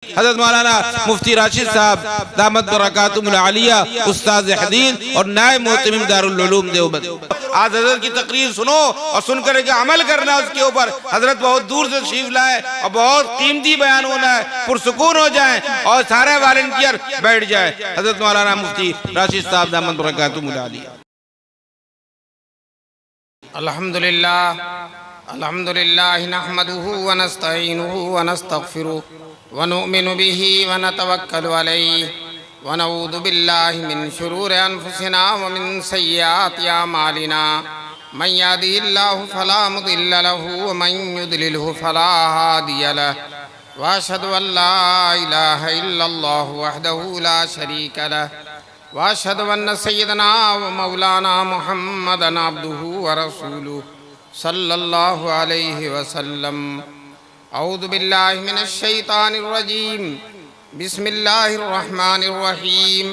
हज़रत मौलाना मुफ्ती राशिद साहब दामत बरकातुहुल आलिया उस्ताद हदीस और नायब मोहतमिम दारुल उलूम देवबंद। आज हजरत की तकरीर सुनो और सुनकर के अमल करना उसके ऊपर। हजरत बहुत दूर से तशरीफ लाए और बहुत कीमती बयान होना है, पुरसुकून हो जाए और सारे वॉलंटियर बैठ जाए। हजरत मौलाना मुफ्ती राशिद साहब दामत बरकातुहुल आलिया। अल्हम्दुलिल्लाह अल्हम्दुलिल्लाह नहमदुहु व नस्तईनुहु व नस्तगफिरुहु व नुमिनु बिही व नतवक्कलु अलैहि व नऊज़ु बिल्लाहि मिन शुरूरि अनफुसिना व मिन सय्यिआति अमालिना मन यहदिहिल्लाहु फला मुदिल्ल लहु व मन युद्लिलहु फला हादिय लहु व अशहदु अन ला इलाहा इल्लल्लाहु वहदहु ला शरीक लहु व अशहदु अन्न सय्यदना व मौलाना मुहम्मदन अब्दुहु व रसूलुहु सल्लल्लाहु अलैहि वसल्लम। औज़ु बिल्लाहि मिनश शैतानिर रजीम। बिस्मिल्लाहिर रहमानिर रहीम।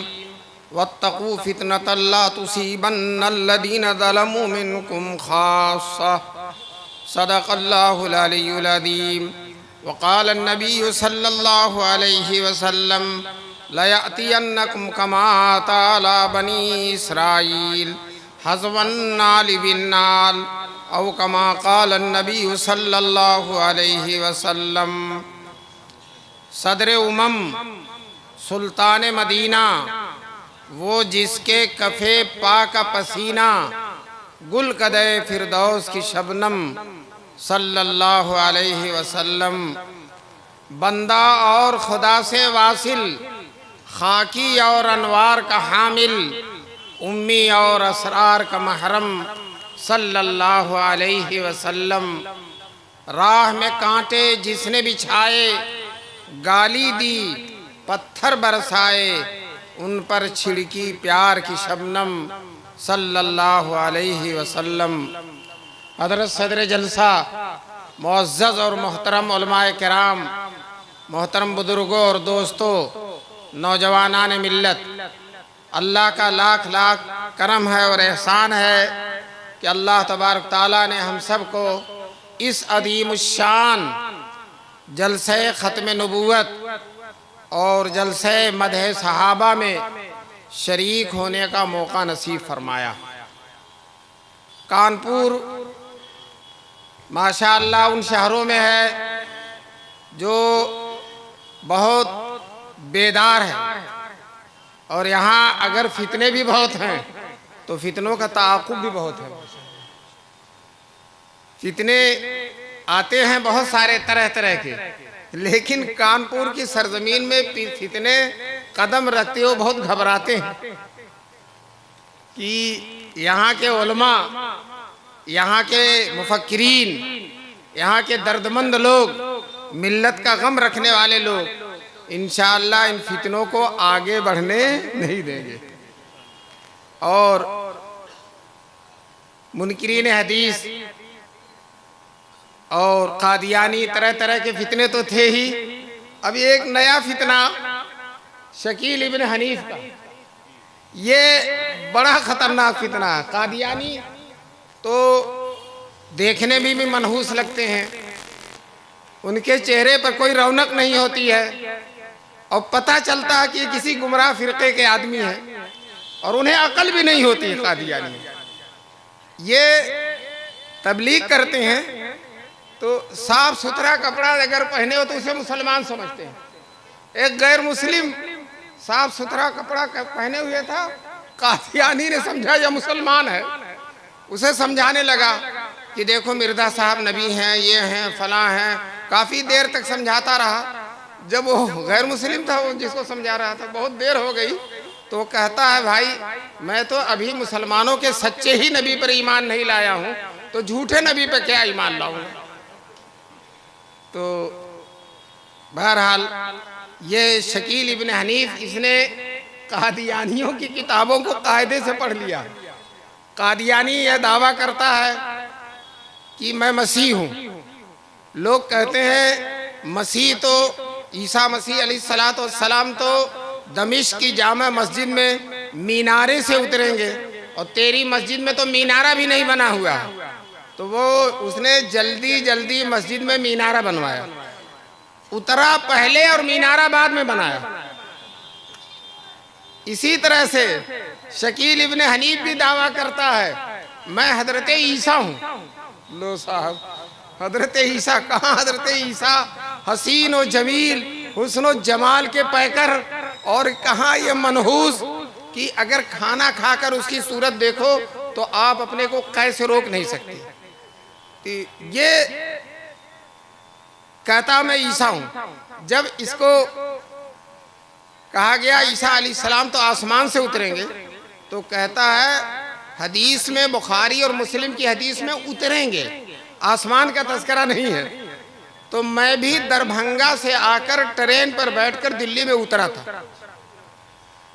वत्तक़ू फितनतन ला तुसीबन्नल्लज़ीना ज़लमू मिनकुम खास्सा। सदक़ल्लाहुल अलियुल अज़ीम। व क़ाला अन्नबिय्यु सल्लल्लाहु अलैहि वसल्लम लयअतियन्नकुम कमा अता अला बनी इस्राईल हज़वन नाल बिन्नाल औ कमा क़ाल अन्नबिय्यु सल्लल्लाहु अलैहि वसल्लम। सदर उमम सुल्तान मदीना वो जिसके कफ़े पा का पसीना गुल कदे फिरदौस की शबनम सल्लल्लाहु अलैहि वसल्लम। बंदा और खुदा से वासिल, खाकी और अनवार का हामिल, उम्मी और असरार का महरम सल्लल्लाहु अलैहि वसल्लम। राह में कांटे जिसने बिछाए, गाली दी पत्थर बरसाए, उन पर छिड़की प्यार की शबनम सल्लल्लाहु अलैहि वसल्लम। हज़रत सदर जलसा मुअज़्ज़ज़ और मोहतरम उलमाए किराम, मोहतरम बुजुर्गों और दोस्तों, नौजवानान मिल्लत, अल्लाह का लाख लाख करम है और एहसान है कि अल्लाह तबारक ताला ने हम सब को इस अदीमुश्शान जलसे ख़त्म नबूवत और जलसे मदह सहाबा में शरीक होने का मौका नसीब फरमाया। कानपुर माशाअल्लाह उन शहरों में है जो बहुत बेदार है और यहाँ अगर फितने भी बहुत हैं तो फितनों का ताक़ुब भी बहुत है। फितने आते हैं बहुत सारे तरह तरह के, लेकिन कानपुर की सरजमीन में फितने कदम रखते हो बहुत घबराते हैं कि यहाँ के उलमा, यहाँ के मुफक्किरीन, यहाँ के दर्दमंद लोग, मिल्लत का गम रखने वाले लोग इंशाअल्लाह इन फितनों को आगे बढ़ने नहीं देंगे। और मुनकिरीन हदीस और कादियानी तरह तरह के फितने तो थे ही। अभी एक नया फितना शकील इब्न हनीफ का, ये बड़ा खतरनाक फितना। कादियानी तो देखने में भी मनहूस लगते हैं, उनके चेहरे पर कोई रौनक नहीं होती है और पता चलता है कि किसी गुमराह फिरके के आदमी हैं और उन्हें अकल भी नहीं होती है। कादियानी ये तबलीग करते हैं तो साफ सुथरा कपड़ा अगर पहने हो तो उसे मुसलमान समझते हैं। एक गैर मुस्लिम साफ सुथरा कपड़ा पहने हुए था, कादियानी ने समझा यह मुसलमान है, उसे समझाने लगा कि देखो मिर्ज़ा साहब नबी हैं, ये हैं, फलां हैं। काफ़ी देर तक समझाता रहा। जब वो गैर मुस्लिम था, वो जिसको समझा रहा था, बहुत देर हो गई तो कहता है भाई मैं तो अभी मुसलमानों के सच्चे ही नबी पर ईमान नहीं लाया हूँ, तो झूठे नबी पर क्या ईमान लाऊं। तो बहरहाल ये शकील इब्न हनीफ, इसने कादियानियों की किताबों को कायदे से पढ़ लिया। कादियानी यह दावा करता है कि मैं मसीह हूँ। लोग कहते हैं मसीह तो ईसा मसीह अलैहिस्सलाम तो दमिश्क की जामा मस्जिद में मीनारे से उतरेंगे और तेरी मस्जिद में तो मीनारा भी नहीं बना हुआ। तो वो उसने जल्दी जल्दी मस्जिद में मीनारा बनवाया। उतरा पहले और मीनारा बाद में बनाया। इसी तरह से शकील इब्ने हनीफ भी दावा करता है मैं हजरत ईसा हूं। लो साहब, हजरत ईसा कहाँ? हजरत ईसा हसीन और जमील, हुस्न और जमाल के पैकर, और कहाँ ये मनहूस कि अगर खाना खाकर उसकी सूरत देखो तो आप अपने को कैसे रोक नहीं सकते। ये कहता मैं ईसा हूं। जब इसको कहा गया ईसा अलैहिस्सलाम तो आसमान से उतरेंगे, तो कहता है हदीस में, बुखारी और मुस्लिम की हदीस में उतरेंगे, आसमान का तज़किरा नहीं है। तो मैं भी दरभंगा से आकर ट्रेन पर बैठकर दिल्ली में उतरा था।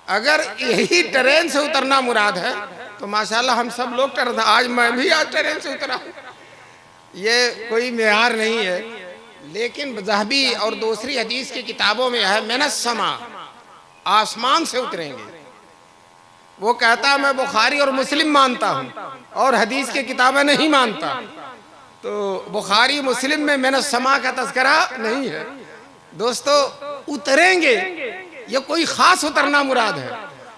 अगर यही ट्रेन से उतरना मुराद है तो माशाल्लाह हम सब लोग आज मैं भी आज ट्रेन से उतरा हूँ। ये कोई मेयार नहीं है, लेकिन ज़हबी और दूसरी हदीस की किताबों में है मिनस्समा, आसमान से उतरेंगे। वो कहता मैं बुखारी और मुस्लिम मानता हूँ और हदीस की किताबें नहीं मानता। तो बुखारी मुस्लिम में मिनस्समा का तज़किरा नहीं है। दोस्तों, उतरेंगे, ये कोई ख़ास उतरना मुराद है,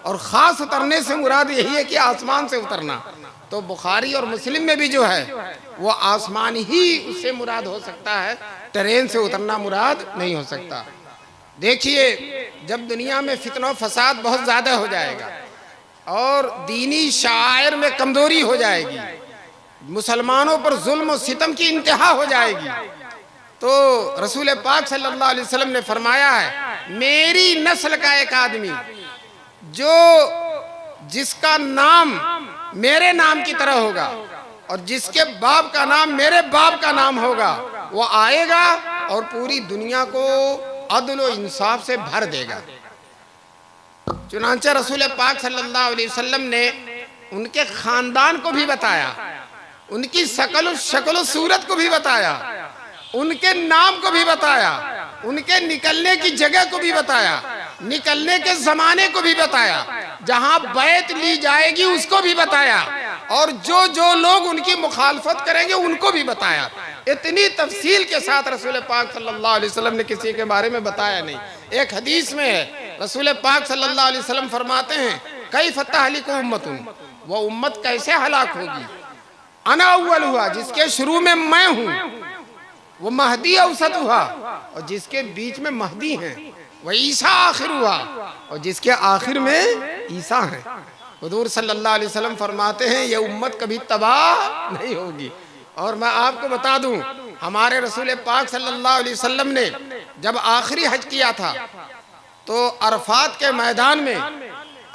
और ख़ास उतरने से मुराद यही है कि आसमान से उतरना। तो बुखारी और मुस्लिम में भी जो है वो आसमान ही उससे मुराद हो सकता है, ट्रेन से उतरना मुराद नहीं हो सकता। देखिए, जब दुनिया में फितना फसाद बहुत ज़्यादा हो जाएगा और दीनी शायर में कमज़ोरी हो जाएगी, मुसलमानों पर जुल्म और सितम की इंतहा हो जाएगी, तो रसूल पाक सल्लल्लाहु अलैहि वसल्लम ने फरमाया है मेरी नस्ल का एक आदमी जिसका नाम मेरे नाम की तरह होगा और जिसके बाप का नाम मेरे बाप का नाम होगा, वो आएगा और पूरी दुनिया को अदल और इंसाफ से भर देगा। चुनांचे रसूल पाक सल्लल्लाहु अलैहि वसल्लम ने उनके खानदान को भी बताया, उनकी शक्ल सूरत को भी बताया, उनके नाम को भी बताया, उनके निकलने की जगह को भी बताया, निकलने के जमाने को भी बताया, जहां बैत ली जाएगी उसको भी बताया, और जो लोग उनकी मुखालफत करेंगे उनको भी बताया। इतनी तफसील के साथ रसूल पाक सल्लल्लाहु अलैहि वसल्लम ने किसी के बारे में बताया नहीं। एक हदीस में है, रसूल पाक सल्लल्लाहु अलैहि वसल्लम फरमाते हैं कैफ़ तहलिकु उम्मतुन, वो उम्मत कैसे हलाक होगी, अना अव्वल हुआ, जिसके शुरू में मैं हूँ, वो महदी औसत हुआ, और जिसके बीच में महदी हैं, वह ईसा आखिर हुआ, और जिसके आखिर में ईसा है। हुजूर सल्लल्लाहु अलैहि वसल्लम फरमाते हैं ये उम्मत कभी तबाह नहीं होगी। और मैं आपको बता दूं, हमारे रसूल पाक सल्लल्लाहु अलैहि वसल्लम ने जब आखिरी हज किया था तो अरफात के मैदान में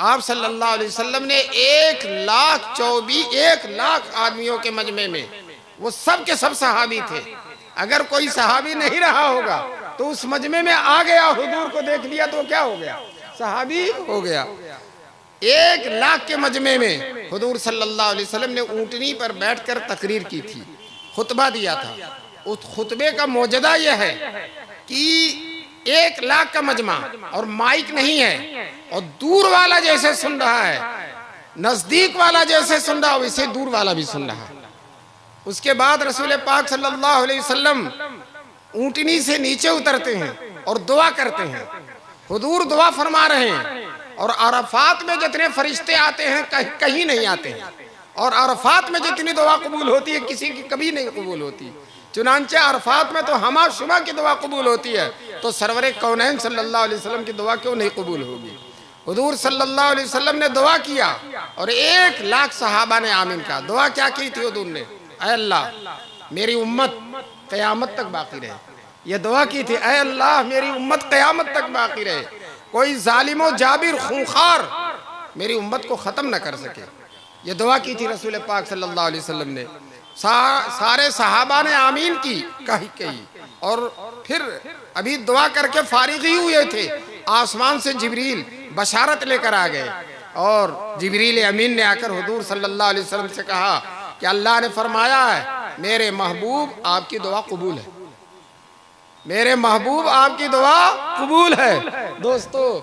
आप सल्लल्लाहु अलैहि वसल्लम ने 1,24,1,00,000 आदमियों के मजमे में, वो सब के सब सहाबी थे, अगर कोई सहाबी नहीं रहा होगा तो उस मजमे में आ गया, हुजूर को देख लिया तो क्या हो गया, सहाबी हो गया। 1,00,000 के मजमे में हुजूर सल्लल्लाहु अलैहि वसल्लम ने ऊंटनी पर बैठकर तकरीर की थी, खुतबा दिया था। उस खुतबे का मौजदा यह है कि 1,00,000 का मजमा और माइक नहीं है, और दूर वाला जैसे सुन रहा है, नजदीक वाला जैसे सुन रहा है, वैसे दूर वाला भी सुन रहा है। उसके बाद रसूल पाक सल्लल्लाहु अलैहि वसल्लम ऊंटनी से नीचे उतरते हैं और दुआ करते हैं। हुजूर दुआ फरमा रहे हैं, और अरफात में जितने फरिश्ते आते हैं कहीं नहीं आते हैं, और अरफात में जितनी दुआ कबूल होती है किसी की कभी नहीं कबूल होती। चुनांचे अरफात में तो हमा शुमा की दुआ कबूल होती है, तो सरवरे कौनैन सल्लल्लाहु अलैहि वसल्लम की दुआ क्यों नहीं कबूल होगी। हुजूर सल्लल्लाहु अलैहि वसल्लम ने दुआ किया और 1,00,000 सहाबा ने आमीन कहा। दुआ क्या की थी हुजूर ने? ऐ अल्लाह मेरी उम्मत क़यामत तक बाकी रहे। ये दुआ की थी, ऐ अल्लाह मेरी उम्मत क़यामत तक बाकी रहे, कोई जालिम जाबिर खूंखार मेरी उम्मत को ख़त्म न कर सके। ये दुआ की थी रसूल पाक सल्लल्लाहु अलैहि वसल्लम ने। सारे सहाबा ने आमीन की कही, और फिर अभी दुआ करके फारिग ही हुए थे, आसमान से जिब्रील बशारत लेकर आ गए, और जिब्रील अमीन ने आकर हुजूर सल्लल्लाहु अलैहि वसल्लम से कहा कि अल्लाह ने फरमाया है मेरे महबूब आपकी दुआ कबूल है, मेरे महबूब आपकी दुआ कबूल है। दोस्तों,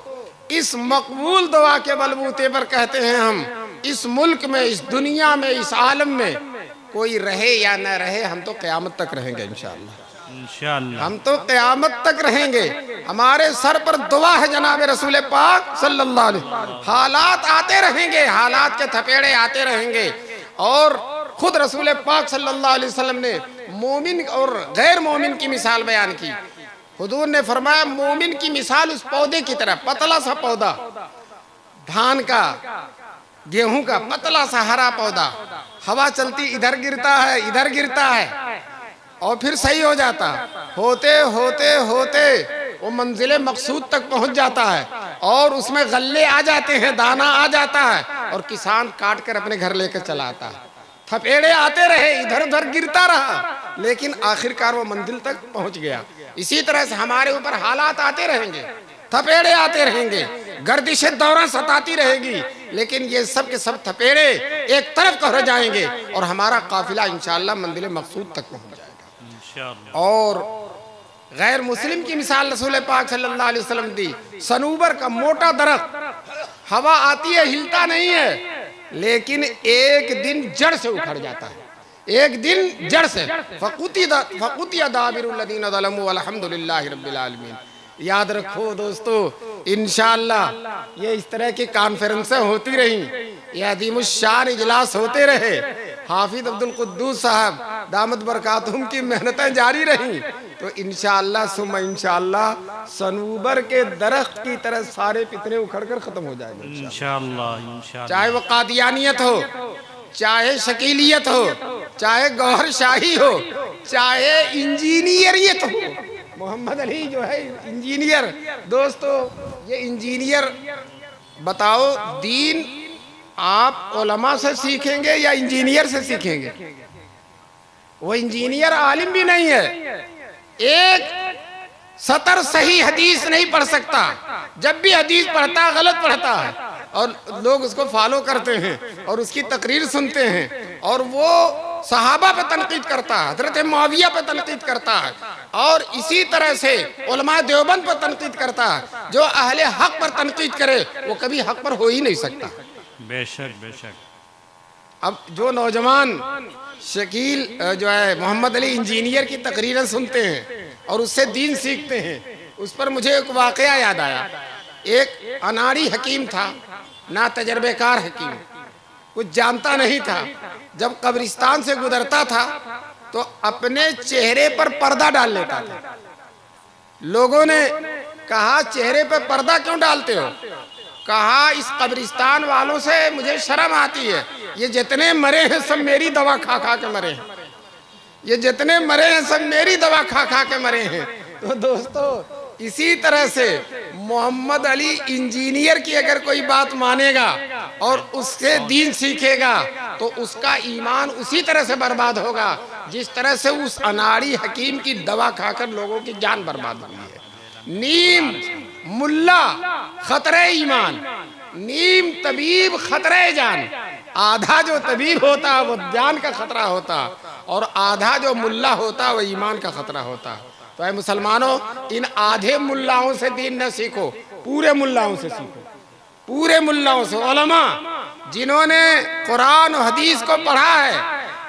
इस मकबूल दुआ के बलबूते पर कहते हैं हम, इस मुल्क में, इस दुनिया में, इस आलम में कोई रहे या न रहे, हम तो क़यामत तक रहेंगे इंशाअल्लाह। इंशाअल्लाह। हम तो क़यामत तक रहेंगे। हमारे सर पर दुआ है जनाब रसूल पाक सल्लल्लाहु अलैहि वसल्लम। हालात आते रहेंगे, हालात के थपेड़े आते रहेंगे। और खुद रसूल पाक सल्लल्लाहु अलैहि वसल्लम ने मोमिन और गैर मोमिन की मिसाल बयान की। हुजूर ने फरमाया मोमिन की मिसाल उस पौधे की तरह, पतला सा पौधा, धान का, गेहूं का पतला सा हरा पौधा, हवा चलती इधर गिरता है, इधर गिरता है और फिर सही हो जाता। होते होते होते वो मंजिले मकसूद तक पहुंच जाता है और उसमें गल्ले आ जाते हैं, दाना आ जाता है और किसान काट कर अपने घर लेकर चला आता है। थपेड़े आते रहे, इधर उधर गिरता रहा, लेकिन आखिरकार वो मंजिल तक पहुंच गया। इसी तरह से हमारे ऊपर हालात आते रहेंगे, थपेड़े आते रहेंगे, गर्दिशें दौरान सताती रहेगी, लेकिन ये सब के सब थपेड़े एक तरफ हो जाएंगे और हमारा काफिला इंशाअल्लाह मंजिल मकसूद तक पहुंच जाएगा इंशाअल्लाह। और गैर मुस्लिम की मिसाल रसूल पाक सल्लल्लाहु अलैहि वसल्लम दी। सनूबर का मोटा दरख्त, हवा आती है हिलता नहीं है, लेकिन एक दिन जड़ से उखड़ जाता है, एक दिन जड़ से। फकुतिया दाबिरुल्लज़ीना ज़लमू वल्हम्दुलिल्लाहि रब्बिल आलमीन। याद रखो दोस्तों, इंशाअल्लाह ये इस तरह की कॉन्फ्रेंसें होती रही, ये अज़ीमुश्शान इजलास होते रहे, हाफिज अब्दुल कुद्दूस साहब दामद बरकातुहुम की मेहनतें जारी रहीं, तो इंशाअल्लाह सुम्मा इंशाअल्लाह सनूबर के दरख्त की तरह सारे फितने उखड़कर खत्म हो जाएंगे इंशाअल्लाह इंशाअल्लाह। चाहे वो कादियानियत हो, चाहे शकीलियत हो, चाहे गौहर शाही हो, चाहे इंजीनियरियत हो। मोहम्मद अली जो है इंजीनियर, दोस्तों ये इंजीनियर, बताओ दीन आप उलमा से सीखेंगे या इंजीनियर से सीखेंगे? वो इंजीनियर आलिम भी नहीं है, एक सतर सही हदीस नहीं पढ़ सकता, जब भी हदीस पढ़ता गलत पढ़ता है और लोग उसको फॉलो करते हैं और उसकी तकरीर सुनते हैं और वो सहाबा पे तनकीद करता है, हजरत मुआविया पे तनकीद करता है और इसी तरह से उलमा देवबंद पर तनकीद करता है। जो अहले हक पर तनकीद करे वो कभी हक पर हो ही नहीं सकता। बेशक बेशक। अब जो नौजवान शकील जो है मोहम्मद अली इंजीनियर की तकरीरें सुनते हैं और उससे दीन सीखते हैं, उस पर मुझे एक वाकया याद आया। एक अनाड़ी हकीम था, ना तजर्बेकार हकीम, कुछ जानता नहीं था। जब कब्रिस्तान से गुजरता था तो अपने चेहरे पर पर्दा डाल लेता था। लोगों ने कहा चेहरे पर पर्दा क्यों डालते हो? कहा इस कब्रिस्तान वालों से मुझे शर्म आती है, ये जितने मरे हैं सब मेरी दवा खा खा के मरे हैं, ये जितने मरे हैं सब मेरी दवा खा खा के मरे हैं। तो दोस्तों इसी तरह से मोहम्मद अली इंजीनियर की अगर कोई बात मानेगा और उससे दीन सीखेगा तो उसका ईमान उसी तरह से बर्बाद होगा जिस तरह से उस अनाड़ी हकीम की दवा खाकर लोगों की जान बर्बाद हुई है। नीम मुल्ला खतरे ईमान, नीम तबीब खतरे जान। आधा जो तबीब होता वो जान का खतरा होता और आधा जो मुल्ला होता वो ईमान का खतरा होता। तो ऐ मुसलमानों, इन आधे मुल्लाओं से दीन न सीखो, पूरे मुल्लाओं से सीखो, पूरे मुल्लाओं से। उलमा जिन्होंने कुरान और हदीस को पढ़ा है,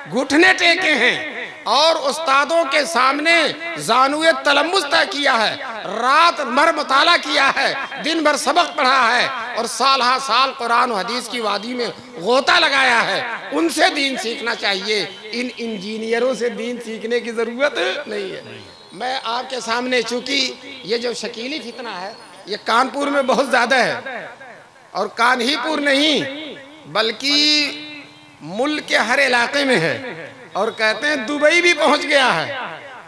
घुटने टेके हैं और उस्तादों के सामने जानुए तलम्मुस तय किया है, रात भर मुताला किया है, दिन भर सबक पढ़ा है और साल हा साल कुरान और हदीस की वादी में गोता लगाया है, उनसे दीन सीखना चाहिए। इन इंजीनियरों से दीन सीखने की जरूरत नहीं है। मैं आपके सामने, चूंकि ये जो शकीली फितना है ये कानपुर में बहुत ज्यादा है और कानहीपुर नहीं बल्कि मुल्क के हर इलाके में है और कहते हैं दुबई भी पहुंच गया है,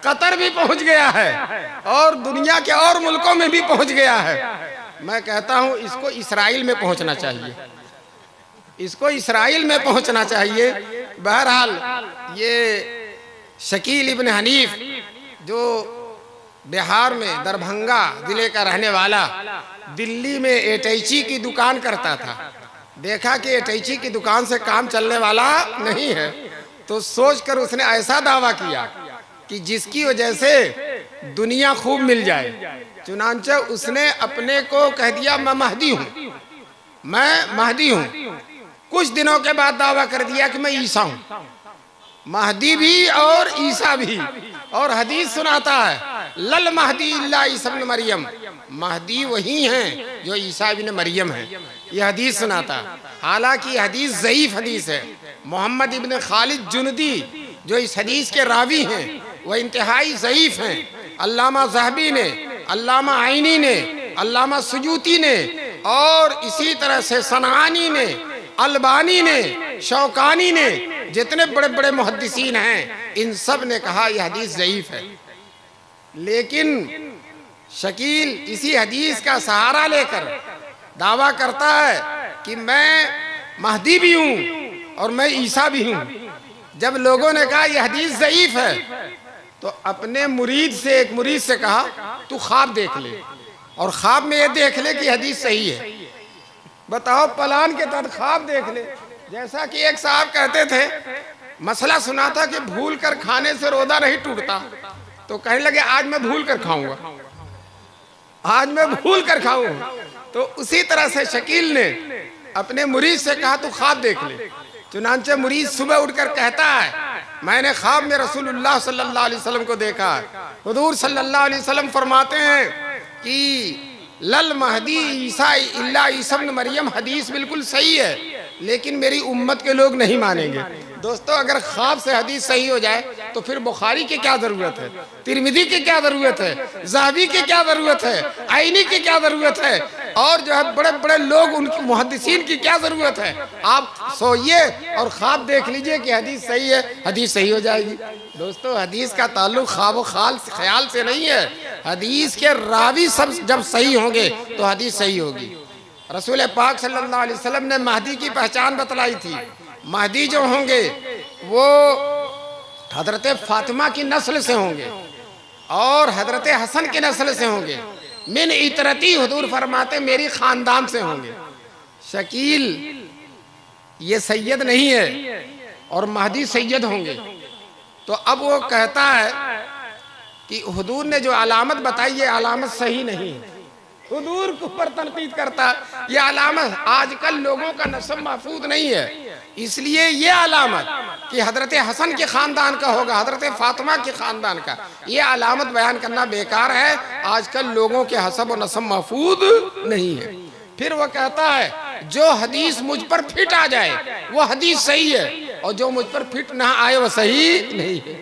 कतर भी पहुंच गया है और दुनिया के और मुल्कों में भी पहुंच गया है। मैं कहता हूं इसको इसराइल में पहुंचना चाहिए, इसको इसराइल में पहुंचना चाहिए। बहरहाल ये शकील इब्न हनीफ जो बिहार में दरभंगा जिले का रहने वाला, दिल्ली में एटैची की दुकान करता था। देखा कि एटैची की दुकान से काम चलने वाला नहीं है तो सोचकर उसने ऐसा दावा किया कि जिसकी वजह से दुनिया खूब मिल जाए। चुनांचे उसने अपने को कह दिया मैं महदी हूँ, मैं महदी हूँ। कुछ दिनों के बाद दावा कर दिया कि मैं ईसा हूँ, महदी भी और ईसा भी। और हदीस सुनाता है लल महदी इल्ला ईसा इब्न मरियम, महदी वही हैं जो ईसा इब्न मरियम है। ये हदीस सुनाता है। हालांकि हदीस ज़ईफ हदीस है। मोहम्मद इब्न खालिद जुनदी जो इस हदीस के रावी हैं वह इंतहाई ज़ईफ हैं। अल्लामा ज़हबी ने, अल्लामा आइनी ने, अल्लामा सुजूती ने और इसी तरह से सनआनी ने, अलबानी ने, शौकानी ने, जितने बड़े बड़े मुहद्दिसीन हैं इन सब ने कहा यह हदीस ज़ईफ है। लेकिन शकील इसी हदीस का सहारा लेकर दावा करता है कि मैं महदी भी हूँ और मैं ईसा भी हूँ। जब लोगों ने कहा यह हदीस ज़ईफ है तो अपने मुरीद से, एक मुरीद से कहा तू ख्वाब देख ले और ख्वाब में ये देख ले कि हदीस सही है। बताओ, पलान के तहत ख्वाब देख ले। जैसा कि एक साहब कहते थे, मसला सुना था कि भूल कर खाने से रोजा नहीं टूटता, तो कहने लगे आज मैं भूल कर खाऊंगा, आज मैं भूल कर खाऊंगा। तो उसी तरह से शकील ने अपने मुरीद से कहा तू ख्वाब देख ले। चुनांचे मुरीद सुबह उठकर कहता है मैंने ख्वाब में रसूलुल्लाह सल्लल्लाहु अलैहि वसल्लम को देखा। हुजूर सल्लल्लाहु अलैहि वसल्लम फरमाते हैं कि लल महदी ईसा इल्ला ईसा इब्न मरियम हदीस बिल्कुल सही है, लेकिन मेरी उम्मत के लोग नहीं मानेंगे। दोस्तों, अगर ख्वाब से हदीस सही हो जाए तो फिर बुखारी की क्या जरूरत है, तिरमिजी की क्या जरूरत है, ज़हबी की क्या जरूरत है, आइनी की क्या जरूरत है, और जो है बड़े बड़े लोग उनकी मुहद्दिसीन की क्या जरूरत है। आप सोइए और ख्वाब देख लीजिए कि हदीस सही है, हदीस सही हो जाएगी। दोस्तों, हदीस का ताल्लुक ख्वाब ख्याल से नहीं है। हदीस के रावी सब जब सही होंगे तो हदीस सही होगी। रसूल पाक सल्लल्लाहु अलैहि वसल्लम ने महदी की पहचान बतलाई थी। महदी जो होंगे वो हजरत फातिमा की नस्ल से होंगे और हजरत हसन की नस्ल से होंगे। मिन इतरती, हुजूर फरमाते मेरी खानदान से होंगे। शकील ये सैयद नहीं है और महदी सैयद होंगे। तो अब वो कहता है कि हुजूर ने जो अलामत बताई ये अलामत सही नहीं है। हुजूर के ऊपर तनकीद करता, ये अलामत आजकल लोगों का नस्ब महफूज नहीं है, इसलिए ये अलामत कि हजरत हसन के खानदान का होगा, हजरत फातिमा के खानदान का, ये अलामत बयान करना बेकार है। आजकल लोगों के हसब और नस्ब महफूज नहीं है। फिर वह कहता है जो हदीस मुझ पर फिट आ जाए वो हदीस सही है और जो मुझ पर फिट ना आए वह सही नहीं है।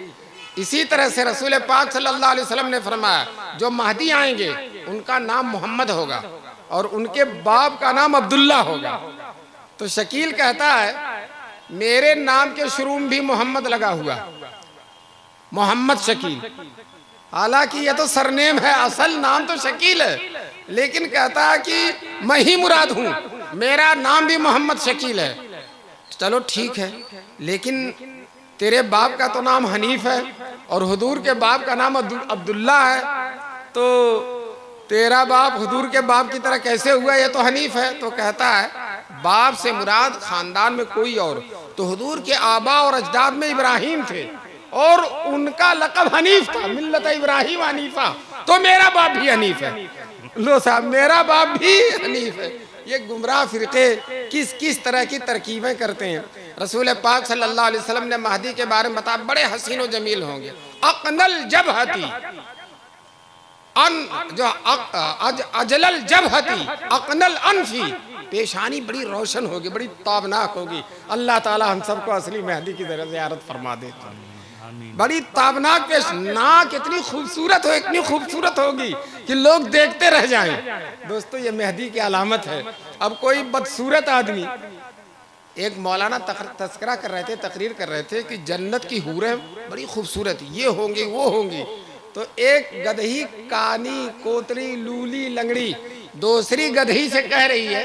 इसी तरह से रसूल पाक सल्लल्लाहु अलैहि वसल्लम ने फरमाया जो महदी आएंगे उनका नाम मोहम्मद होगा और उनके बाप का नाम अब्दुल्ला होगा। तो शकील कहता है मेरे नाम के शुरू में भी मोहम्मद लगा हुआ, मोहम्मद शकील। हालांकि यह तो सरनेम है, असल नाम तो शकील है, लेकिन कहता है कि मैं ही मुराद हूं, मेरा नाम भी मोहम्मद शकील है। चलो ठीक है, लेकिन तेरे बाप का तो नाम हनीफ है और हुजूर के बाप का नाम अब्दुल्ला है, तो तेरा बाप हुजूर के बाप की तरह कैसे हुआ, ये तो हनीफ है। तो कहता है बाप से मुराद खानदान में कोई और, तो हुजूर के आबा और अजदाद में इब्राहिम थे और उनका लक़ब हनीफ था, मिल्लत इब्राहिम हनीफा, तो मेरा बाप भी हनीफ है। लो साहब, मेरा बाप भी हनीफ है। ये गुमराह फिरके किस किस तरह की तरकीबें करते हैं। रसूल पाक सल्लल्लाहु अलैहि वसल्लम ने महदी के बारे में बताया बड़े हसीन और जमील होंगे। अक़नल जबहती जो अजलल जबहती अक़नल अनफी, पेशानी बड़ी रोशन होगी, बड़ी ताबनाक होगी। अल्लाह ताला हम सबको असली महदी की ज़ियारत फरमा दे। बड़ी ताबनाक पेश, नाक इतनी खूबसूरत हो, इतनी खूबसूरत होगी कि लोग देखते रह जाएं। दोस्तों, ये मेहदी की अलामत है। अब कोई बदसूरत आदमी, एक मौलाना तस्करा कर रहे थे, तकरीर कर रहे थे कि जन्नत की हूरें बड़ी खूबसूरत ये होंगी वो होंगी। तो एक गदही कानी कोतरी लूली लंगड़ी दूसरी गदही से कह रही है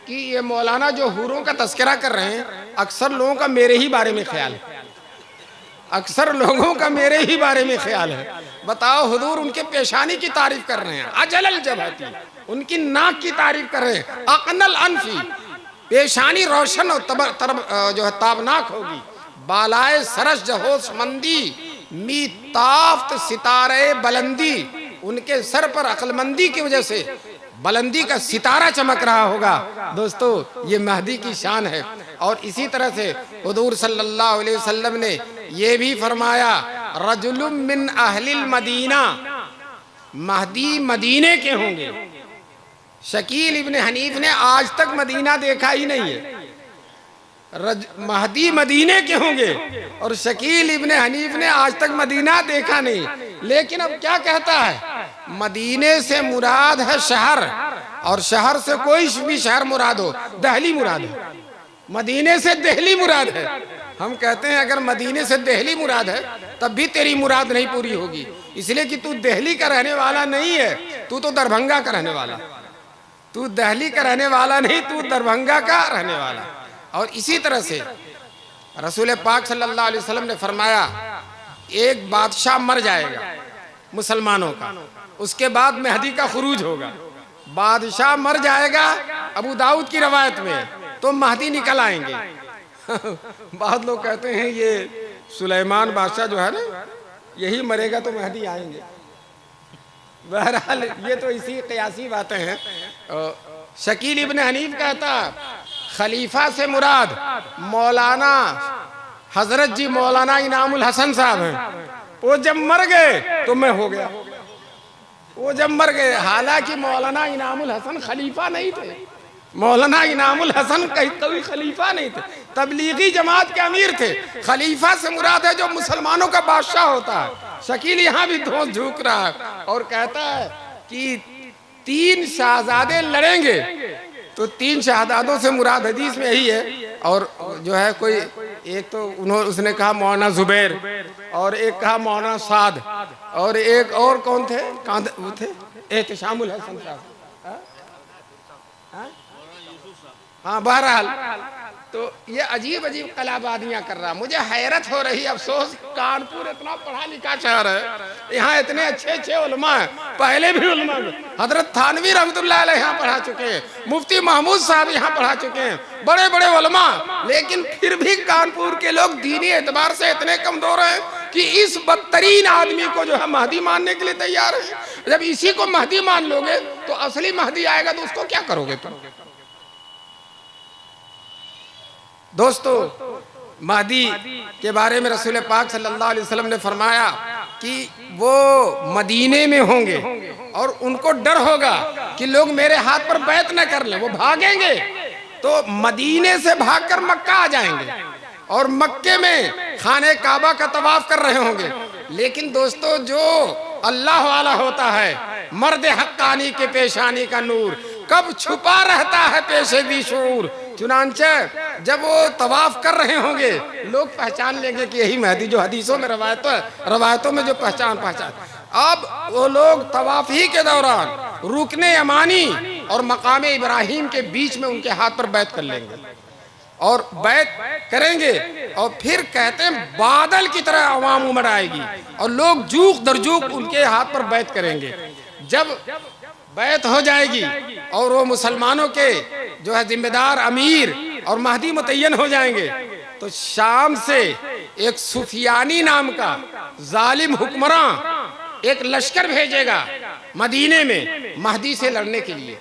कि ये मौलाना जो हूरों का तस्करा कर रहे हैं अक्सर लोगों का मेरे ही बारे में ख्याल है, अक्सर लोगों का मेरे ही बारे में ख्याल है। बताओ, हुजूर उनके पेशानी की तारीफ कर रहे हैं, अजलल जबहती, उनकी नाक की तारीफ कर रहे हैं, अक़नल अनफी, पेशानी रोशन और जो है ताबनाक होगी, बालाए सरस जहोश मंदी मी ताफ्त सितारे बुलंदी, उनके सर पर अक्लमंदी की वजह से बुलंदी का सितारा चमक रहा होगा। दोस्तों, ये महदी की शान है। और इसी तरह से हुजूर सल्लल्लाहु अलैहि वसल्लम ने ये भी फरमाया रजुलुम मिन अहलिल मदीना, महदी मदीने के होंगे। शकील इब्न हनीफ ने आज तक मदीना देखा ही नहीं है। महदी मदीने के होंगे और शकील इब्न हनीफ ने आज तक मदीना देखा नहीं। लेकिन अब क्या कहता है, मदीने से मुराद है शहर, और शहर से कोई भी शहर मुराद हो, दिल्ली मुराद है। मदीने से दिल्ली मुराद है। हम कहते हैं अगर मदीने से दिल्ली मुराद है तब भी तेरी मुराद नहीं पूरी होगी, इसलिए कि तू दिल्ली का रहने वाला नहीं है, तू तो दरभंगा का रहने वाला। तू दिल्ली का रहने वाला नहीं, तू दरभंगा का रहने वाला। और इसी तरह से रसूल पाक सल्लल्लाहु अलैहि वसल्लम ने फरमाया, एक बादशाह मर जाएगा मुसलमानों का, उसके बाद मेहदी का खुरूज होगा। बादशाह मर जाएगा, अबू दाऊद की रवायत में, तो महदी निकल आएंगे। बहुत लोग कहते हैं ये सुलेमान बादशाह जो है ना, यही मरेगा तो महदी आएंगे। बहरहाल ये तो इसी क़यासी बातें हैं। शकील इब्न हनीफ कहता, खलीफा से मुराद मौलाना हजरत जी मौलाना इनामुल हसन साहब हैं। वो जब मर गए तो मैं हो गया। वो जब मर गए, हालांकि मौलाना इनामुल हसन खलीफा नहीं थे। मौलाना इनामुल हसन कभी खलीफा नहीं थे, तबलीगी जमात के अमीर थे। खलीफा से मुराद है जो मुसलमानों का बादशाह होता है। शकील यहाँ भी धोस झुक रहा है और कहता है कि 3 शहजादे लड़ेंगे, तो 3 शहजादों से मुराद हदीस में यही है। और जो है कोई एक तो उसने कहा मौलाना जुबैर, और एक कहा मौलाना साद, और एक और कौन थे, वो थे एहतिशामुल हसन साहब। हाँ, बहरहाल तो ये अजीब अजीब कलाबादियां कर रहा। मुझे हैरत हो रही, अफसोस कानपुर इतना पढ़ा लिखा शहर है, यहाँ इतने अच्छे अच्छे उलमा हैं। पहले भी उलमा हजरत थानवी रहमतुल्लाह अलैह यहाँ पढ़ा चुके हैं, मुफ्ती महमूद साहब यहाँ पढ़ा चुके हैं, बड़े बड़े उलमा। लेकिन फिर भी कानपुर के लोग दीनी एतबार से इतने कमजोर हैं कि इस बदतरीन आदमी को जो है महदी मानने के लिए तैयार है। जब इसी को महदी मान लोगे तो असली महदी आएगा तो उसको क्या करोगे तुम? दोस्तों, महदी के बारे में रसूल पाक सल्लल्लाहु अलैहि वसल्लम ने फरमाया कि वो मदीने में होंगे और उनको डर होगा कि लोग मेरे हाथ पर बैत न कर लें, वो भागेंगे। तो मदीने से भागकर मक्का आ जाएंगे और मक्के में खाने काबा का तवाफ कर रहे होंगे। लेकिन दोस्तों, जो अल्लाह वाला होता है, मर्द हक्कानी के पेशानी का नूर कब छुपा रहता है पेशे दी शूर। चुनांचे जब वो तवाफ कर रहे होंगे, लोग पहचान लेंगे कि यही महदी जो हदीसों में रवायतों में जो पहचान। अब वो लोग तवाफ ही के दौरान रुकने यमानी और मकाम इब्राहिम के बीच में उनके हाथ पर बैत कर लेंगे और बैत करेंगे। और फिर कहते हैं बादल की तरह आवाम उमड़ आएगी और लोग जूक दरजूक उनके हाथ पर बैत करेंगे। जब बैत हो जाएगी और वो मुसलमानों के जो है जिम्मेदार अमीर और महदी मुतय्यन हो जाएंगे, तो शाम से एक सुफियानी नाम का जालिम हुक्मरान एक लश्कर भेजेगा मदीने में महदी से लड़ने के लिए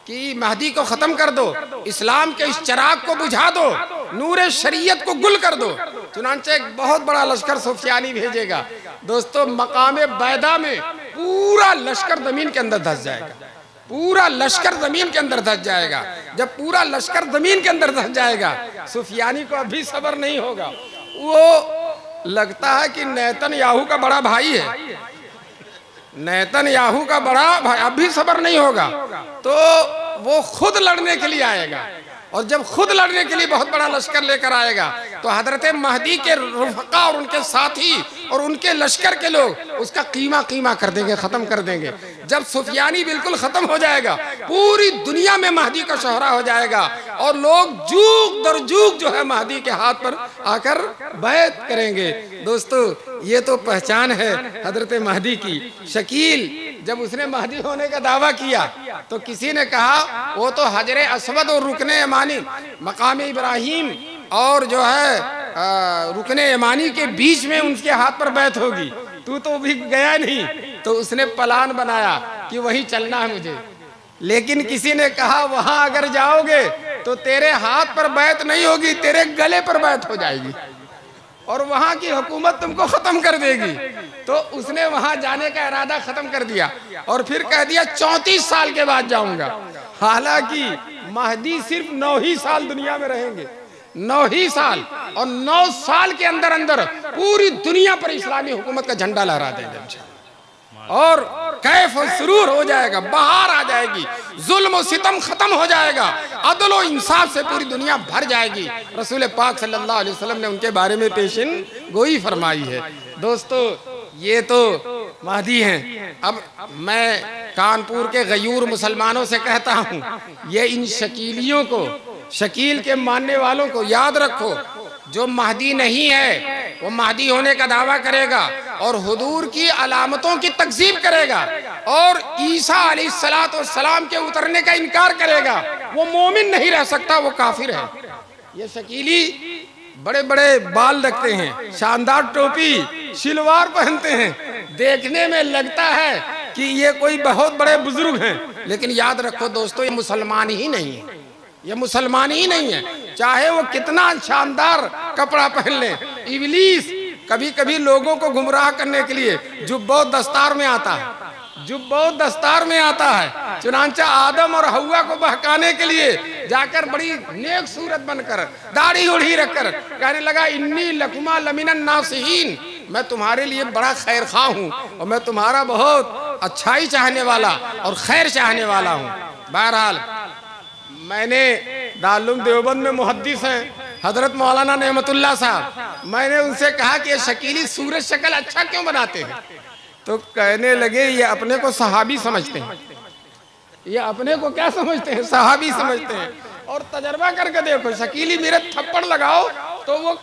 कि महदी को खत्म कर दो, इस्लाम के इस चिराग को बुझा दो, नूरे शरीयत को गुल कर दो। चुनांचे एक बहुत बड़ा लश्कर सुफियानी भेजेगा। दोस्तों, मकामे बैदा में पूरा लश्कर जमीन के अंदर धंस जाएगा। पूरा लश्कर जमीन के अंदर धंस जाएगा। जब पूरा लश्कर जमीन के अंदर धंस जाएगा, सुफियानी को अभी सब्र नहीं होगा। वो लगता है कि नेतन्याहू का बड़ा भाई है, नेतन्याहू का बड़ा भाई, अब भी सब्र नहीं होगा तो वो खुद लड़ने के लिए आएगा। और जब खुद लड़ने के लिए बहुत बड़ा लश्कर लेकर आएगा तो हजरत महदी के रुफका और उनके साथी और उनके लश्कर के लोग उसका कीमा कर देंगे, खत्म कर देंगे। जब सुफियानी बिल्कुल खत्म हो जाएगा, पूरी दुनिया में महदी का शोहरा हो जाएगा और लोग जूक दर जूक जो है महदी के हाथ पर आकर बैत करेंगे। दोस्तों, ये तो पहचान है हजरत महदी की। शकील जब उसने महदी होने का दावा किया तो किसी ने कहा वो तो हजरे अस्वद और रुकने यमानी, मकाम इब्राहिम और जो है रुकने यमानी के बीच में उनके हाथ पर बैत होगी, तू तो भी गया नहीं। तो उसने प्लान बनाया कि वहीं चलना है मुझे। लेकिन किसी ने कहा वहां अगर जाओगे तो तेरे हाथ पर बैत नहीं होगी, तेरे गले पर बैत हो जाएगी। और वहां की हुकूमत तुमको खत्म कर देगी। तो उसने वहां जाने का इरादा खत्म कर दिया और फिर कह दिया 34 साल के बाद जाऊंगा। हालांकि महदी सिर्फ 9 ही साल दुनिया में रहेंगे, 9 ही साल, और 9 साल के अंदर अंदर पूरी दुनिया पर इस्लामी हुकूमत का झंडा लहरा देंगे और कैफ सुरूर हो जाएगा, बहार आ जाएगी, जुल्म और सितम खत्म हो जाएगा, अदल और इंसाफ से पूरी दुनिया भर जाएगी। रसूल पाक सल्लल्लाहु अलैहि वसल्लम ने उनके बारे में पेशिन गोई फरमाई है। दोस्तों, ये तो महदी हैं। अब मैं कानपुर के गयूर मुसलमानों से कहता हूँ, ये इन शकीलियों को, शकील के मानने वालों को याद रखो, जो महदी नहीं है वो महदी होने का दावा करेगा और हुजूर की अलामतों की तकज़ीब करेगा और ईसा अलैहिस्सलाम के उतरने का इनकार करेगा, वो मोमिन नहीं रह सकता, वो काफिर है। ये शकीली बड़े बड़े बाल रखते हैं, शानदार टोपी शिलवार पहनते हैं, देखने में लगता है कि ये कोई बहुत बड़े बुजुर्ग हैं, लेकिन याद रखो दोस्तों, ये मुसलमान ही नहीं है, ये मुसलमान ही नहीं है, चाहे वो कितना शानदार कपड़ा पहन ले। इब्लीस कभी कभी लोगों को गुमराह करने के लिए जुब्बो दस्तार में आता है, जुब्बो दस्तार में आता है। चुनांचा आदम और हव्वा को बहकाने के लिए जाकर बड़ी नेक सूरत बनकर दाढ़ी उड़ी रखकर कहने लगा, इन्नी लकुमा लमिनन नासिहीन, मैं तुम्हारे लिए बड़ा खैर खा हूँ और मैं तुम्हारा बहुत अच्छाई चाहने वाला और खैर चाहने वाला हूँ। बहरहाल मैंने दारुल देवबंद में मुहद्दिस हैं हजरत मौलाना नेमतुल्लाह साहब, मैंने उनसे कहा कि ये शकीली सूरज शक्ल अच्छा क्यों बनाते हैं? तो कहने लगे, ये अपने को सहाबी समझते हैं, ये अपने को क्या समझते हैं? सहाबी समझते हैं। और तजर्बा करके देखो, शकीली मेरे थप्पड़ लगाओ तो वो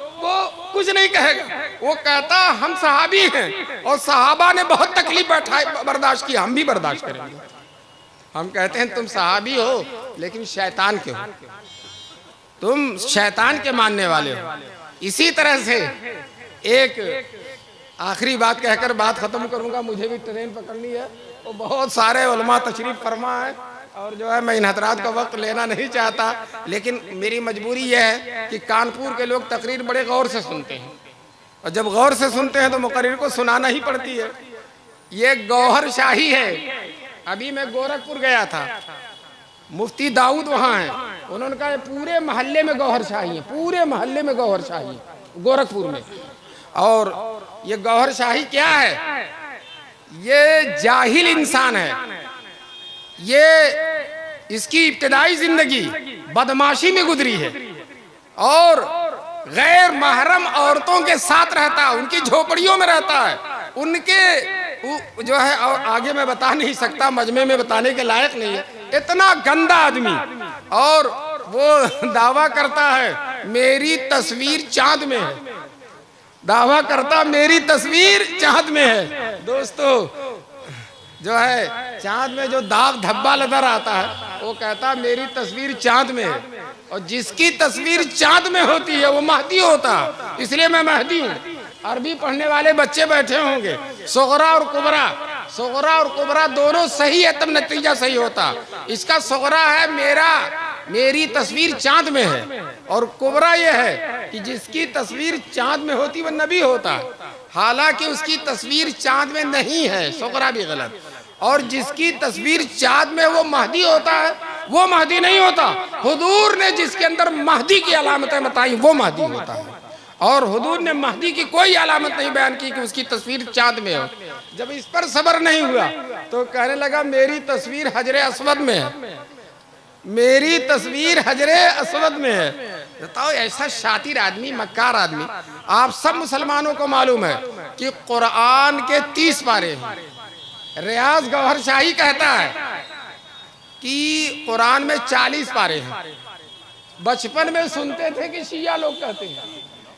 कुछ नहीं कहेगा, वो कहता हम सहाबी हैं और सहाबा ने बहुत तकलीफ बर्दाश्त की, हम भी बर्दाश्त करेंगे। हम कहते हैं तुम सहाबी हो लेकिन शैतान के हो, तुम शैतान के मानने वाले हो। इसी तरह से एक आखिरी बात कहकर बात खत्म करूंगा, मुझे भी ट्रेन पकड़नी है और बहुत सारे उलमा तशरीफ फरमा है और जो है मैं इन हजरात का वक्त लेना नहीं चाहता, लेकिन मेरी मजबूरी यह है कि कानपुर के लोग तकरीर बड़े गौर से सुनते हैं और जब गौर से सुनते हैं तो मुकर्रिर को सुनाना ही पड़ती है। ये गौहर शाही है। अभी मैं गोरखपुर गया था, मुफ्ती दाऊद वहाँ हैं, उन्होंने कहा पूरे मोहल्ले में गौहर शाही है, पूरे मोहल्ले में गौहर शाही है गोरखपुर में। और ये गौहर शाही क्या है? ये जाहिल इंसान है, ये इसकी इब्तिदाई जिंदगी बदमाशी में गुजरी है और गैर महरम औरतों के साथ रहता है, उनकी झोपड़ियों में रहता है, उनके जो है, और आगे मैं बता नहीं सकता, मजमे में बताने के लायक नहीं है, इतना गंदा आदमी। और वो दावा करता है मेरी तस्वीर चांद में है, दावा करता मेरी तस्वीर चांद में है। दोस्तों, जो है चांद में जो दाग धब्बा नजर आता है वो कहता मेरी तस्वीर चांद में है, और जिसकी तस्वीर चांद में होती है वो महदी होता, इसलिए मैं महदी हूँ। अरबी पढ़ने वाले बच्चे बैठे होंगे, सुगरा और कुबरा, सुगरा और कुबरा दोनों सही है तब नतीजा सही होता। इसका सुगरा है मेरी तस्वीर चांद में है, और कुबरा ये है कि जिसकी तस्वीर चांद में होती वह नबी होता, हालांकि उसकी तस्वीर चांद में नहीं है, सुगरा भी गलत। और जिसकी तस्वीर चांद में वो महदी होता है, वो महदी नहीं होता। हुजूर ने जिसके अंदर महदी की अलामतें बताई वो महदी होता है, और हुजूर ने महदी की कोई अलामत नहीं बयान की कि उसकी तस्वीर चांद में हो। जब इस पर सब्र नहीं हुआ तो कहने लगा मेरी तस्वीर हजरे अस्वद में है, मेरी तस्वीर हजरे अस्वद में है। बताओ, ऐसा शातिर आदमी, मक्कार आदमी। आप सब मुसलमानों को मालूम है कि कुरान के 30 पारे हैं। रियाज गौहर शाही कहता है कि कुरान में 40 पारे हैं। बचपन में सुनते थे कि शिया लोग कहते हैं,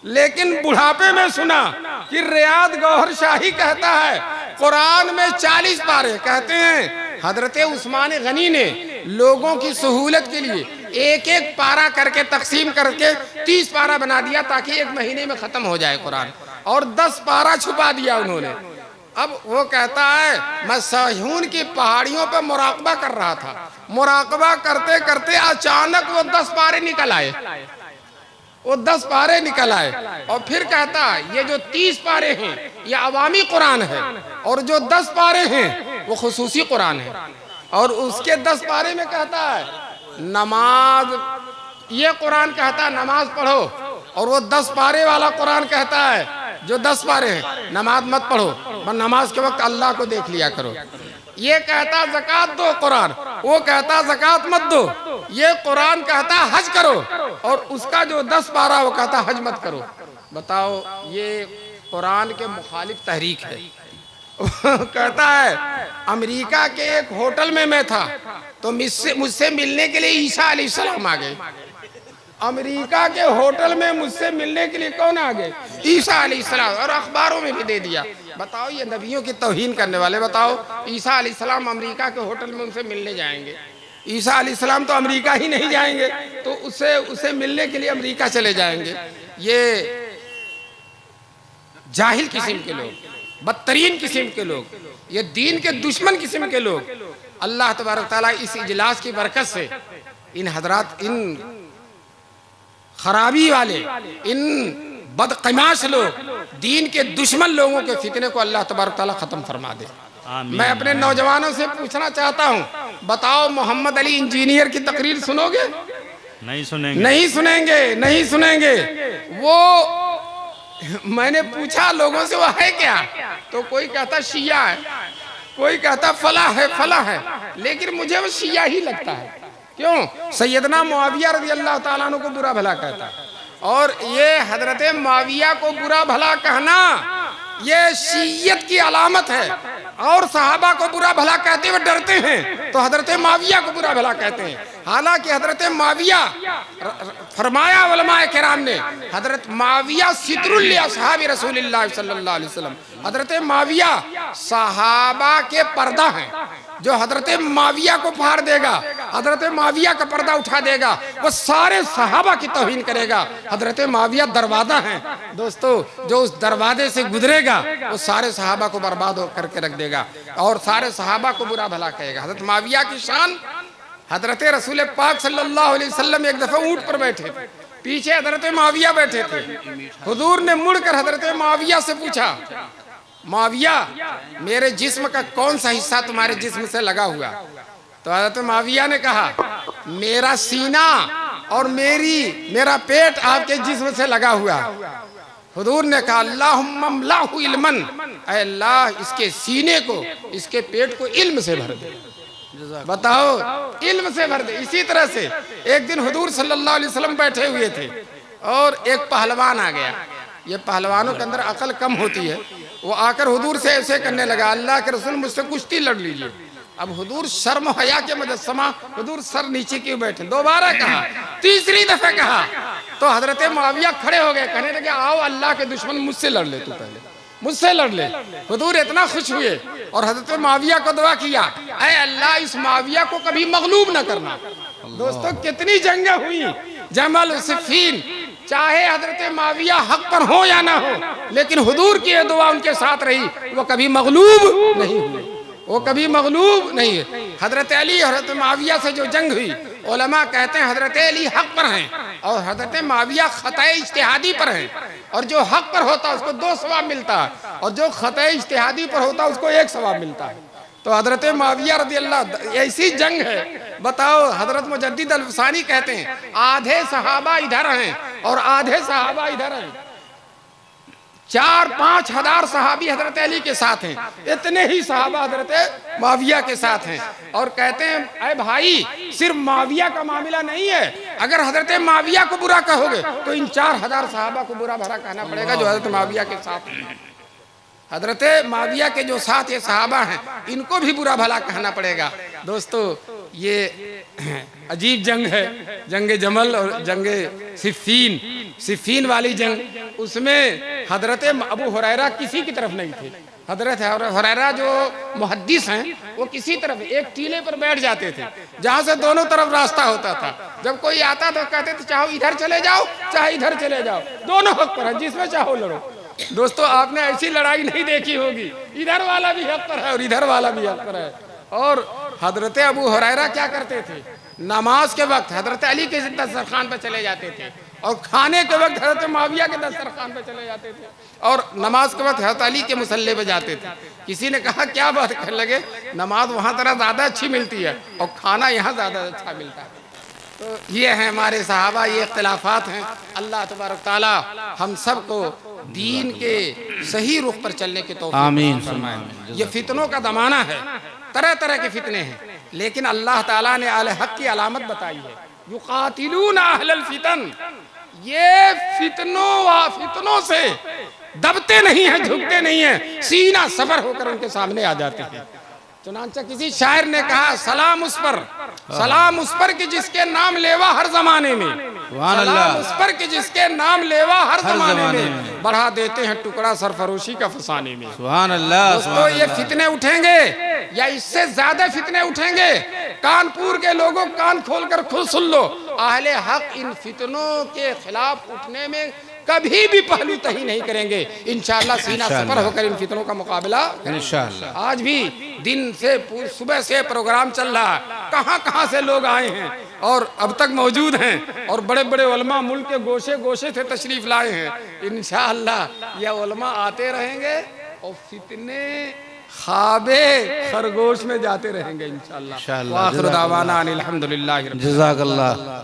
लेकिन बुढ़ापे में सुना कि रियाज गौहर शाही कहता है कुरान में 40 पारे। कहते हैं हजरत उस्मान गनी ने लोगों की सहूलत के लिए एक एक पारा करके तकसीम करके 30 पारा बना दिया ताकि एक महीने में खत्म हो जाए कुरान, और 10 पारा छुपा दिया उन्होंने। अब वो कहता है मैं सहून की पहाड़ियों पर मुराकबा कर रहा था, मुराकबा करते करते अचानक वो 10 पारे निकल आए। वो 10 पारे निकल आए और फिर कहता ये जो 30 पारे हैं ये अवामी कुरान है और जो 10 पारे हैं वो खुसूसी कुरान है। और उसके 10 पारे में कहता है नमाज, ये कुरान कहता है नमाज पढ़ो, और वो 10 पारे वाला कुरान कहता है जो 10 पारे हैं नमाज मत पढ़ो, बस नमाज के वक्त अल्लाह को देख लिया करो। ये कहता ज़कात दो कुरान, वो कहता ज़कात मत दो। ये कुरान कहता हज करो और उसका जो 10 पारा वो कहता हज मत करो। बताओ ये कुरान के मुखालिफ तहरीक है। कहता है अमेरिका के एक होटल में मैं था तो मुझसे मिलने के लिए ईसा अलैहिस्सलाम आ गए। अमेरिका के होटल में मुझसे मिलने के लिए कौन आ गए? ईसा अलैहिस्सलाम, और अखबारों में भी दे दिया। बताओ ये नबियों की तौहीन करने वाले। बताओ ईसा अलैहिस्सलाम अमेरिका के होटल में उनसे मिलने जाएंगे? ईसा अलैहिस्सलाम तो अमेरिका ही नहीं जाएंगे, तो उसे मिलने के लिए अमेरिका चले जाएंगे। ये जाहिल किस्म के लोग, बदतरीन किस्म के लोग, ये दीन के दुश्मन किस्म के लोग। अल्लाह तबारक तआला इस इजलास की बरकत से इन हजरात, इन खराबी वाले, इन बदकमाश लोग, दीन के दुश्मन लोगों के फितने को अल्लाह तबारक तआला खत्म फरमा दे। मैं अपने नौजवानों से पूछना चाहता हूँ, बताओ मोहम्मद अली इंजीनियर की तकरीर सुनोगे? नहीं सुनेंगे, नहीं सुनेंगे, नहीं सुनेंगे। वो मैंने पूछा लोगों से वो है क्या, तो कोई कहता शिया है, कोई कहता फला है फला है, लेकिन मुझे वो शिया ही लगता है। क्यों? सैयदना मुआविया रज़ी अल्लाह ताला अन्हु को बुरा भला कहता, और ये हजरत मुआविया को बुरा भला कहना ये शियत की अलामत है। और सहाबा को बुरा भला कहते हुए डरते हैं तो हजरत मुआविया को बुरा भला कहते हैं। हालांकि हजरत मुआविया, फरमाया उलमाए किराम ने, हजरत मुआविया सितरुल असहाबी रसूलुल्लाह सल्लल्लाहु अलैहि वसल्लम, हजरत मुआविया सहाबा के पर्दा हैं। जो हजरत मुआविया को फाड़ देगा, हजरत मुआविया का पर्दा उठा देगा, वो सारे सहाबा की तौहीन करेगा। हजरत मुआविया दरवाजा है दोस्तों, जो उस दरवाजे से गुजरेगा वो सारे सहाबा को बर्बाद करके रख देगा और सारे सहाबा को बुरा भला कहेगा। हजरत मुआविया की शान, हजरत रसूल पाक सल्लल्लाहु अलैहि वसल्लम एक दफा ऊंट पर बैठे थे, पीछे हजरत मुआविया बैठे थे। हुजूर ने मुड़कर हजरत मुआविया से पूछा, मुआविया मेरे जिस्म का कौन सा हिस्सा तुम्हारे जिस्म से लगा हुआ? तो हजरत मुआविया ने कहा मेरा सीना और मेरा पेट आपके जिस्म से लगा हुआ। हुजूर ने कहा अल्लाहुम्मा मलाहु इल्मन, ऐ अल्लाह इसके सीने को, इसके पेट को इल्म से भर दे। बताओ, इल्म से भर दे। इसी तरह से एक दिन हुजूर सल्लल्लाहु अलैहि वसल्लम बैठे हुए थे और एक पहलवान आ गया। ये पहलवानों के अंदर अकल कम होती है। वो आकर हुजूर से ऐसे करने लगा, अल्लाह के रसूल मुझसे कुश्ती लड़ लीजिए। अब हुजूर शर्म हया के मुजस्समा, हुजूर सर नीचे क्यों बैठे? दोबारा कहा, तीसरी दफे कहा तो हजरत मुआविया खड़े हो गए, कहने लगे आओ अल्लाह के दुश्मन मुझसे लड़ ले, तू पहले मुझसे लड़ ले। हुजूर इतना खुश हुए और हजरत मुआविया को दुआ किया, ऐ अल्लाह इस मुआविया को कभी मगलूब न करना। दोस्तों कितनी जंगें हुई, जमल, सिफ़ीन, चाहे हजरत मुआविया हक पर हो या ना हो, लेकिन हुजूर की ये दुआ उनके साथ रही, वो कभी मगलूब नहीं हुए, वो कभी मगलूब नहीं है। हजरत अली हजरत मुआविया से जो जंग हुई, उलमा कहते हैं हजरत अली हक पर हैं और हजरत मुआविया खताए इज्तिहादी पर हैं, और जो हक पर होता है उसको 2 सवाब मिलता है और जो खताए इज्तिहादी पर होता है उसको 1 सवाब मिलता है। तो हजरत मुआविया रज़ी अल्लाह, ऐसी जंग है। बताओ, हजरत मुजद्दिद अल-फसानी कहते हैं आधे सहाबा इधर हैं और आधे सहाबा इधर हैं। 4-5 हजार सहाबी हजरत अली के साथ हैं, इतने ही सहाबा हजरत मुआविया के साथ हैं। और कहते हैं अरे भाई, सिर्फ मुआविया का मामला नहीं है, अगर हजरत मुआविया को बुरा कहोगे तो इन 4000 सहाबा को बुरा भला कहना पड़ेगा जो हजरत मुआविया के साथ हैं। हजरत मुआविया के जो साथ ये सहाबा हैं, इनको भी बुरा भला कहना पड़ेगा। दोस्तों ये अजीब जंग है, जंग जमल और जंग सिफ़ीन, सिफ़ीन वाली जंग। उसमें हजरत अबू हुरैरा किसी की तरफ नहीं थे। हजरत हुरैरा जो मुहद्दिस हैं, वो किसी तरफ एक टीले पर बैठ जाते थे जहाँ से दोनों तरफ रास्ता होता था। जब कोई आता तो कहते थे चाहे इधर चले जाओ चाहे इधर चले जाओ, दोनों हक पर है, जिसमें चाहो लड़ो। दोस्तों आपने ऐसी लड़ाई नहीं देखी होगी, इधर वाला भी हक पर है और इधर वाला भी हक पर है। और हजरत अबू हुरैरा क्या करते थे, नमाज के वक्त हजरत अली के दस्तरखान पर चले जाते थे और खाने के वक्त हज़रत मुआविया के दस्तरखान पे चले जाते थे और नमाज के वक्त हज़रत अली के मुसल्ले पे जाते थे। किसी ने कहा क्या बात करने लगे, नमाज वहाँ तरह ज़्यादा अच्छी मिलती है और खाना यहाँ ज़्यादा अच्छा मिलता है। तो ये हैं हमारे सहाबा, ये इख्तिलाफात हैं। अल्लाह तबारक ताला हम सब को दीन के सही रुख पर चलने की तौफीक आमीन फरमाए। ये फितनों का ज़माना है, तरह तरह के फितने हैं, लेकिन अल्लाह ताला ने अहले हक की अलामत बताई है, युकातिलूना अहलल फितन। ये फितनों से दबते नहीं हैं, झुकते नहीं हैं, सीना सबर होकर उनके सामने आ जाते हैं। चुनांचे किसी शायर ने कहा, सलाम उस पर कि जिसके नाम लेवा हर जमाने में, सलाम उस पर कि जिसके नाम लेवा हर जमाने में, बढ़ा देते हैं टुकड़ा सरफरोशी का फसाने में। सुभान अल्लाह। दोस्तों, ये फितने उठेंगे या इससे ज्यादा फितने उठेंगे। कानपुर के लोगों कान खोलकर खुद सुन लो, अहले हक इन फितनों के खिलाफ उठने में कभी भी पहलू तही नहीं करेंगे। इंशाअल्लाह सीना सफर होकर इन फितनों का मुकाबला इंशाअल्लाह। आज भी दिन से सुबह से प्रोग्राम चल रहा है, कहाँ कहाँ से लोग आए हैं और अब तक मौजूद हैं, और बड़े बड़े उलमा मुल्क के गोशे गोशे से तशरीफ लाए हैं। इंशाअल्लाह ये उलमा आते रहेंगे और फितने ख्वाबे खरगोश में जाते रहेंगे इंशाअल्लाह। व आखिर दावाना अनिल हम्दुलिल्लाहि रब्बिल आलमीन। जज़ाकल्लाह।